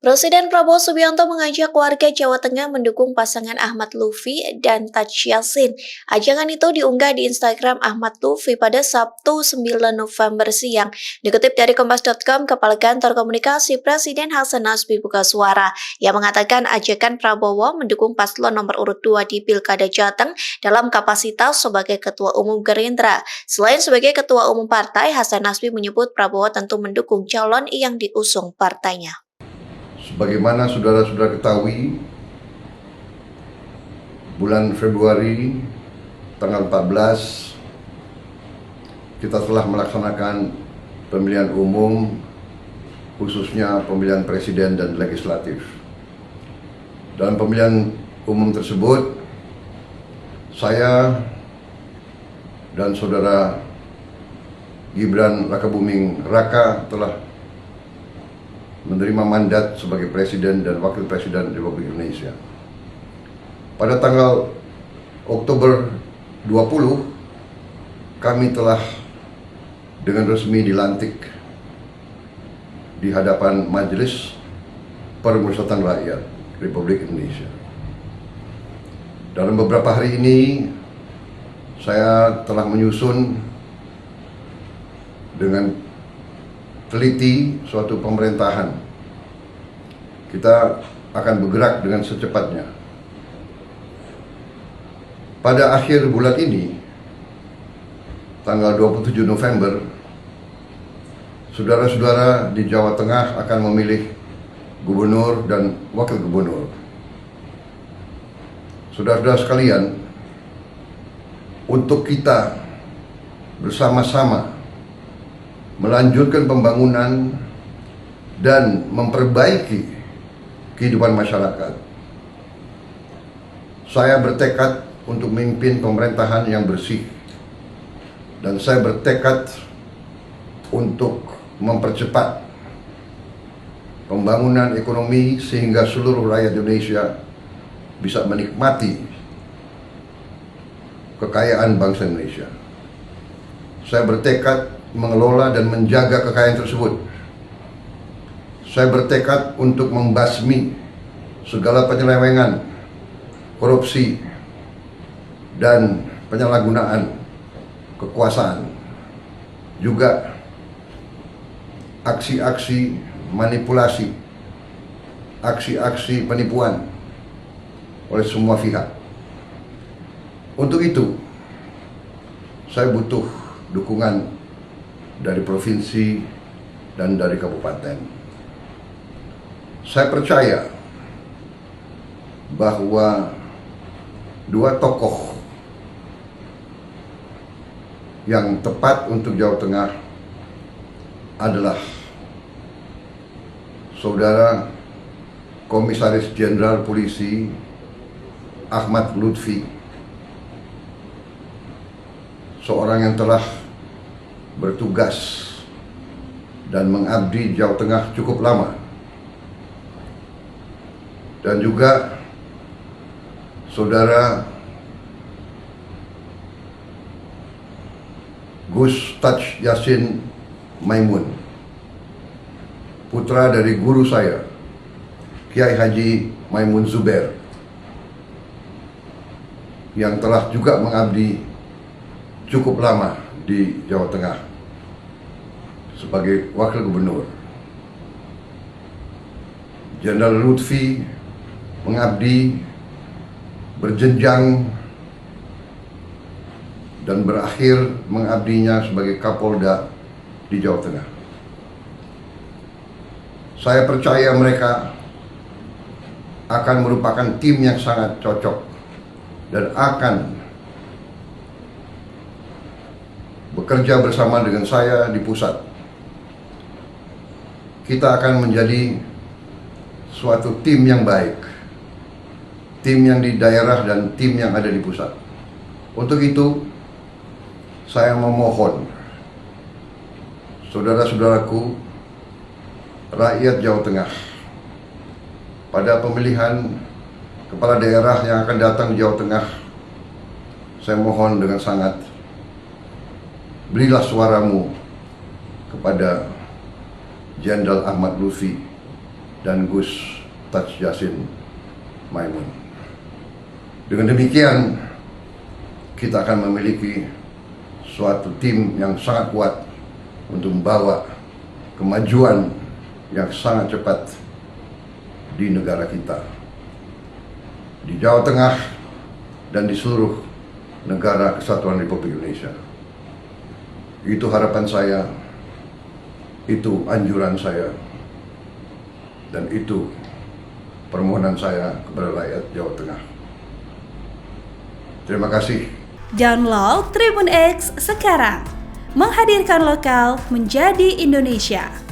Presiden Prabowo Subianto mengajak warga Jawa Tengah mendukung pasangan Ahmad Lutfi dan Taj Yassin. Ajakan itu diunggah di Instagram Ahmad Lutfi pada Sabtu 9 November siang. Dikutip dari Kompas.com, Kepala Kantor Komunikasi Presiden Hasan Nasbi buka suara yang mengatakan ajakan Prabowo mendukung paslon nomor urut 2 di Pilkada Jateng dalam kapasitas sebagai Ketua Umum Gerindra. Selain sebagai Ketua Umum Partai, Hasan Nasbi menyebut Prabowo tentu mendukung calon yang diusung partainya. Sebagaimana saudara-saudara ketahui, bulan Februari tanggal 14 kita telah melaksanakan pemilihan umum, khususnya pemilihan presiden dan legislatif. Dalam pemilihan umum tersebut, saya dan saudara Gibran Rakabuming Raka telah menerima mandat sebagai Presiden dan Wakil Presiden Republik Indonesia. Pada tanggal Oktober 20, kami telah dengan resmi dilantik di hadapan Majelis Permusyawaratan Rakyat Republik Indonesia. Dalam beberapa hari ini, saya telah menyusun dengan teliti suatu pemerintahan. Kita akan bergerak dengan secepatnya. Pada akhir bulan ini, tanggal 27 November, saudara-saudara di Jawa Tengah akan memilih gubernur dan wakil gubernur. Saudara-saudara sekalian, untuk kita bersama-sama melanjutkan pembangunan dan memperbaiki kehidupan masyarakat, saya bertekad untuk memimpin pemerintahan yang bersih, dan saya bertekad untuk mempercepat pembangunan ekonomi sehingga seluruh rakyat Indonesia bisa menikmati kekayaan bangsa Indonesia. Saya bertekad mengelola dan menjaga kekayaan tersebut. Saya bertekad untuk membasmi segala penyelewengan, korupsi, dan penyalahgunaan kekuasaan. Juga aksi-aksi manipulasi, aksi-aksi penipuan oleh semua pihak. Untuk itu, saya butuh dukungan dari provinsi dan dari kabupaten. Saya percaya bahwa dua tokoh yang tepat untuk Jawa Tengah adalah Saudara Komisaris Jenderal Polisi Ahmad Lutfi, seorang yang telah bertugas dan mengabdi Jawa Tengah cukup lama, dan juga Saudara Gus Taj Yassin Maimun, putra dari guru saya, Kiai Haji Maimun Zubair, yang telah juga mengabdi cukup lama di Jawa Tengah sebagai wakil gubernur. Jenderal Lutfi mengabdi berjenjang dan berakhir mengabdinya sebagai Kapolda di Jawa Tengah. Saya percaya mereka akan merupakan tim yang sangat cocok dan akan bekerja bersama dengan saya di pusat. Kita akan menjadi suatu tim yang baik, tim yang di daerah dan tim yang ada di pusat. Untuk itu, saya memohon saudara-saudaraku, rakyat Jawa Tengah, pada pemilihan kepala daerah yang akan datang di Jawa Tengah, saya mohon dengan sangat, berilah suaramu kepada Jenderal Ahmad Lutfi dan Gus Taj Yassin Maimun. Dengan demikian, kita akan memiliki suatu tim yang sangat kuat untuk membawa kemajuan yang sangat cepat di negara kita, di Jawa Tengah dan di seluruh negara Kesatuan Republik Indonesia. Itu harapan saya, itu anjuran saya, dan itu permohonan saya kepada rakyat Jawa Tengah. Terima kasih. Download Tribun X sekarang, menghadirkan lokal menjadi Indonesia.